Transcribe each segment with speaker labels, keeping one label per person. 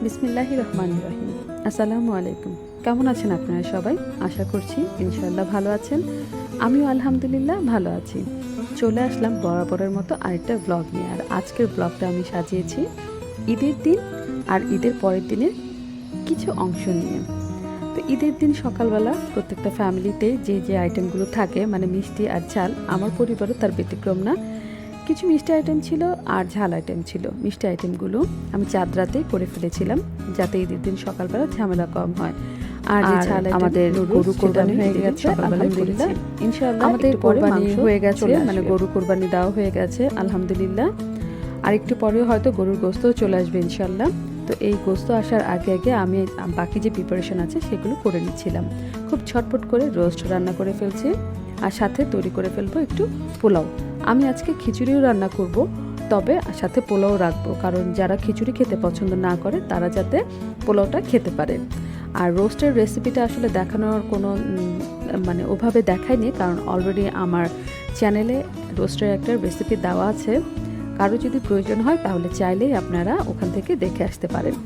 Speaker 1: বিসমিল্লাহির রহমানির রহিম। আসসালামু আলাইকুম। কেমন আছেন আপনারা সবাই? আশা করছি ইনশাআল্লাহ ভালো আছেন। আমিও আলহামদুলিল্লাহ ভালো আছি। চলে আসলাম বরাবরের মতো আরেকটা ব্লগ নিয়ে। আর আজকের ব্লগটা আমি সাজিয়েছি ঈদের দিন আর ঈদের পরের দিনের কিছু অংশ নিয়ে। তো ঈদের দিন সকালবেলা প্রত্যেকটা ফ্যামিলিতে যে আইটেমগুলো থাকে, মানে মিষ্টি আর ঝাল, আমার পরিবারও তার ব্যতিক্রম না। কিছু মিষ্টি আইটেম ছিল আর ঝাল আইটেম ছিল। মিষ্টি আইটেমগুলো আমি চাঁদ রাতেই করে ফেলেছিলাম, যাতে ঈদের দিন সকালবেলা ঝামেলা কম হয়। আর যে ঝাল আমাদের গরু কোরবানি হয়ে গেছে আলহামদুলিল্লাহ, ইনশাআল্লাহ আমাদের কোরবানি হয়ে গেছে, মানে গরু কোরবানি দেওয়া হয়ে গেছে আলহামদুলিল্লাহ। আর একটু পরেও হয়তো গরুর গোস্তও চলে আসবে ইনশাআল্লাহ। তো এই গোস্ত আসার আগে আগে আমি বাকি যে প্রিপারেশন আছে সেগুলো করে নিচ্ছিলাম। খুব ছটপট করে রোস্ট রান্না করে ফেলছি, আর সাথে তৈরি করে ফেলবো একটু পোলাও। আমি আজকে খিচুড়িও রান্না করব, তবে সাথে পোলাও রাখবো, কারণ যারা খিচুড়ি খেতে পছন্দ না করে তারা যাতে পোলাওটা খেতে পারে। আর রোস্টের রেসিপিটা আসলে দেখানোর কোনো মানে ওভাবে দেখায়নি, কারণ অলরেডি আমার চ্যানেলে রোস্টের একটা রেসিপি দেওয়া আছে। কারো যদি প্রয়োজন হয় তাহলে চাইলেই আপনারা ওখান থেকে দেখে আসতে পারেন।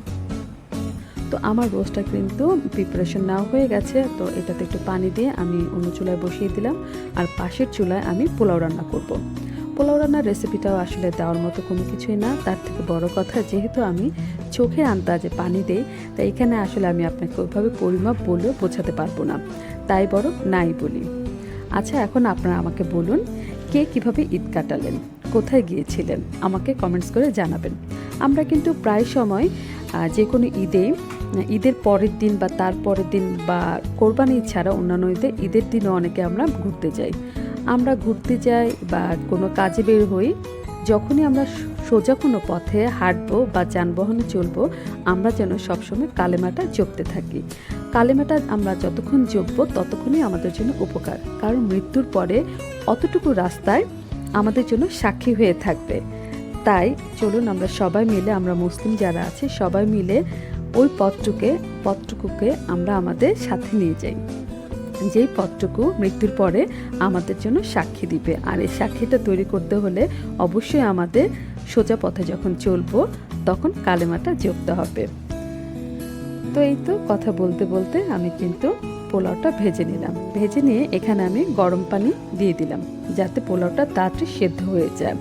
Speaker 1: তো আমার রোস্টটা কিন্তু প্রিপারেশন নেওয়া হয়ে গেছে। তো এটাতে একটু পানি দিয়ে আমি অন্য চুলায় বসিয়ে দিলাম, আর পাশের চুলায় আমি পোলাও রান্না করব। পোলাও রান্নার রেসিপিটাও আসলে দেওয়ার মতো কোনো কিছুই না। তার থেকে বড় কথা, যেহেতু আমি চোখে আন্দাজে পানি দেই, তাই এখানে আসলে আমি আপনাকে ওইভাবে পরিমাপ বলেও বোঝাতে পারবো না, তাই বরং নাই বলি। আচ্ছা, এখন আপনারা আমাকে বলুন, কে কিভাবে ঈদ কাটালেন, কোথায় গিয়েছিলেন, আমাকে কমেন্টস করে জানাবেন। আমরা কিন্তু প্রায় সময় যে কোনো ঈদের পরের দিন বা তার পরের দিন বা কোরবানি ছাড়া অন্যান্য ঈদের দিনও অনেকে আমরা ঘুরতে যাই। আমরা ঘুরতে যাই বা কোনো কাজে বের হই, যখনই আমরা সোজা কোনো পথে হাঁটবো বা যানবাহনে চলবো, আমরা যেন সবসময় কালেমাটা জপতে থাকি। কালেমাটা আমরা যতক্ষণ জপবো ততক্ষণই আমাদের জন্য উপকার, কারণ মৃত্যুর পরে অতটুকু রাস্তায় আমাদের জন্য সাক্ষী হয়ে থাকবে। তাই চলুন আমরা সবাই মিলে, আমরা মুসলিম যারা আছি সবাই মিলে ওই পথটুকুকে আমরা আমাদের সাথে নিয়ে যাই, যেই পথটুকু মৃত্যুর পরে আমাদের জন্য সাক্ষী দিবে। আর এই সাক্ষীটা তৈরি করতে হলে অবশ্যই আমাদের সোজা পথে যখন চলবো তখন কালেমাটা জপতে হবে। তো এই তো কথা বলতে বলতে আমি কিন্তু পোলাওটা ভেজে নিলাম। ভেজে নিয়ে এখানে আমি গরম পানি দিয়ে দিলাম, যাতে পোলাওটা তাড়াতাড়ি সেদ্ধ হয়ে যায়।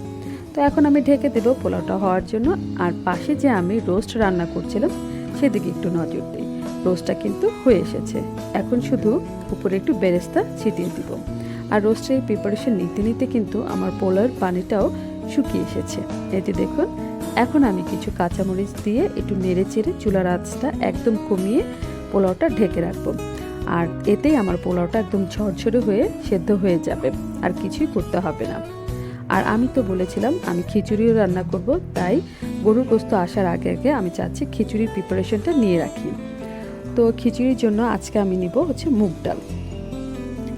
Speaker 1: তো এখন আমি ঢেকে দেবো পোলাওটা হওয়ার জন্য। আর পাশে যে আমি রোস্ট রান্না করছিলাম সেদিকে একটু নজর দিই। রোস্টটা কিন্তু হয়ে এসেছে, এখন শুধু উপরে একটু বেরেস্তা ছিটিয়ে দিব। আর রোস্টের প্রিপারেশন নিতে নিতে কিন্তু আমার পোলাওয়ের পানিটাও শুকিয়ে এসেছে। এই যে দেখুন, এখন আমি কিছু কাঁচামরিচ দিয়ে একটু নেড়ে চেড়ে চুলার আঁচটা একদম কমিয়ে পোলাওটা ঢেকে রাখবো। আর এতেই আমার পোলাওটা একদম ঝরঝরে হয়ে সেদ্ধ হয়ে যাবে, আর কিছুই করতে হবে না। আর আমি তো বলেছিলাম আমি খিচুড়িও রান্না করব, তাই গরুর গোস্ত আসার আগে আগে আমি চাচ্ছি খিচুড়ির প্রিপারেশনটা নিয়ে রাখি। তো খিচুড়ির জন্য আজকে আমি নিব হচ্ছে মুগ ডাল।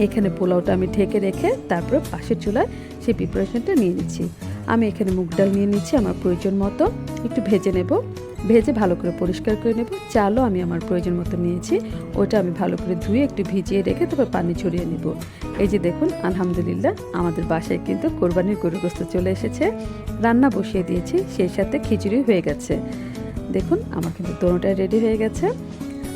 Speaker 1: এখানে পোলাওটা আমি ঢেকে রেখে তারপরে পাশের চুলায় সেই প্রিপারেশনটা নিয়ে নিচ্ছি। আমি এখানে মুগ ডাল নিয়ে নিচ্ছি আমার প্রয়োজন মতো, একটু ভেজে নেব, ভেজে ভালো করে পরিষ্কার করে নেব। চালও আমি আমার প্রয়োজন মতো নিয়েছি, ওটা আমি ভালো করে ধুয়ে একটু ভিজিয়ে রেখে তারপর পানি ছড়িয়ে নেব। এই যে দেখুন, আলহামদুলিল্লাহ আমাদের বাসায় কিন্তু কোরবানির গরুর গোস্ত চলে এসেছে, রান্না বসিয়ে দিয়েছি, সেই সাথে খিচুড়ি হয়ে গেছে। দেখুন আমার কিন্তু দোনোটাই রেডি হয়ে গেছে।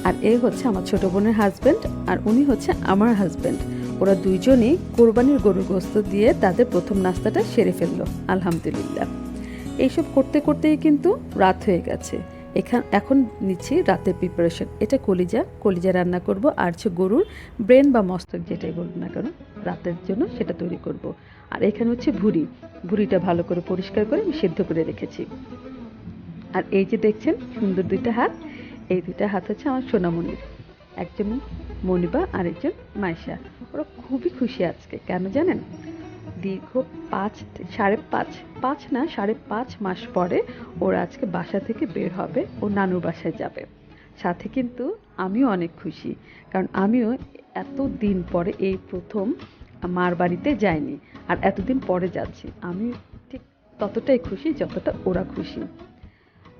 Speaker 1: আর এ হচ্ছে আমার ছোট বোনের হাজব্যান্ড, আর উনি হচ্ছে আমার হাজব্যান্ড। ওরা দুইজনই কোরবানির গরুর গোস্ত দিয়ে তাদের প্রথম নাস্তাটা সেরে ফেললো আলহামদুলিল্লাহ। এইসব করতে করতেই কিন্তু রাত হয়ে গেছে। এখন নিচ্ছি রাতের প্রিপারেশন। এটা কলিজা রান্না করব, আর হচ্ছে গরুর ব্রেন বা মস্তক যেটাই বলুন না কেন, রাতের জন্য সেটা তৈরি করব। আর এখানে হচ্ছে ভুঁড়িটা ভালো করে পরিষ্কার করে আমি সেদ্ধ করে রেখেছি। আর এই যে দেখছেন সুন্দর দুইটা হাত, এই দুইটা হাত হচ্ছে আমার সোনামণির, একজন মনিবা আর একজন মাইশা। ওরা খুবই খুশি আজকে, কেন জানেন? দীর্ঘ 5.5 মাস পরে ওরা আজকে বাসা থেকে বের হবে, ও নানুর বাসায় যাবে। সাথে কিন্তু আমিও অনেক খুশি, কারণ আমিও এত দিন পরে এই প্রথম মার বাড়িতে যাইনি, আর এতদিন পরে যাচ্ছি। আমি ঠিক ততটাই খুশি যতটা ওরা খুশি।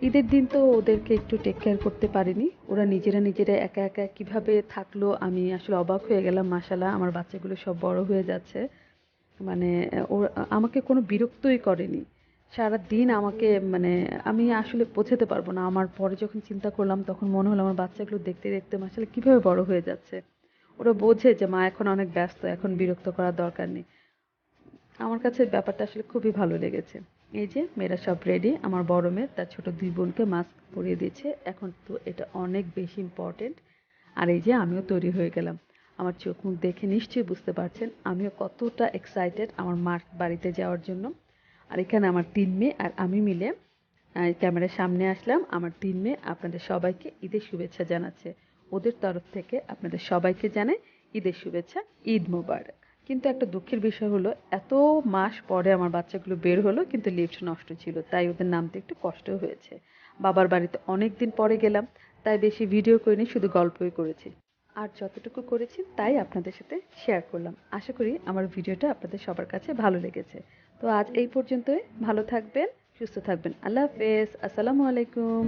Speaker 1: ঈদের দিন তো ওদেরকে একটু টেক কেয়ার করতে পারিনি, ওরা নিজেরা একা একা কিভাবে থাকলো আমি আসলে অবাক হয়ে গেলাম। মাশাআল্লাহ আমার বাচ্চাগুলো সব বড় হয়ে যাচ্ছে, মানে ওর আমাকে কোনো বিরক্তই করেনি, সারাদিন আমাকে মানে আমি আসলে বোঝাতে পারবো না। আমার পরে যখন চিন্তা করলাম তখন মনে হলো আমার বাচ্চাগুলো দেখতে, দেখতে আসলে কিভাবে বড় হয়ে যাচ্ছে। ওরা বোঝে যে মা এখন অনেক ব্যস্ত, এখন বিরক্ত করার দরকার নেই। আমার কাছে ব্যাপারটা আসলে খুবই ভালো লেগেছে। এই যে মেয়েরা সব রেডি। আমার বড় মেয়ে তার ছোট ২ বোনকে মাস্ক পরিয়ে দিচ্ছে। এখন তো এটা অনেক বেশি ইম্পোর্টেন্ট। আর এই যে আমিও তৈরি হয়ে গেলাম। আমার চোখ মুখ দেখে নিশ্চয়ই বুঝতে পারছেন আমিও কতটা এক্সাইটেড আমার মার বাড়িতে যাওয়ার জন্য। আর এখানে আমার ৩ মেয়ে আর আমি মিলে ক্যামেরার সামনে আসলাম। আমার ৩ মেয়ে আপনাদের সবাইকে ঈদের শুভেচ্ছা জানাচ্ছে। ওদের তরফ থেকে আপনাদের সবাইকে জানাই ঈদের শুভেচ্ছা, ঈদ মোবারক। কিন্তু একটা দুঃখের বিষয় হলো এত মাস পরে আমার বাচ্চাগুলো বের হলো কিন্তু লিফট নষ্ট ছিল, তাই ওদের নামতে একটু কষ্ট হয়েছে। বাবার বাড়িতে অনেক দিন পরে গেলাম, তাই বেশি ভিডিও করিনি, শুধু গল্পই করেছি। আর যতটুকু করেছি তাই আপনাদের সাথে শেয়ার করলাম। আশা করি আমার ভিডিওটা আপনাদের সবার কাছে ভালো লেগেছে। তো আজ এই পর্যন্তই। ভালো থাকবেন, সুস্থ থাকবেন। আল্লাহ হাফেজ। আসসালামু আলাইকুম।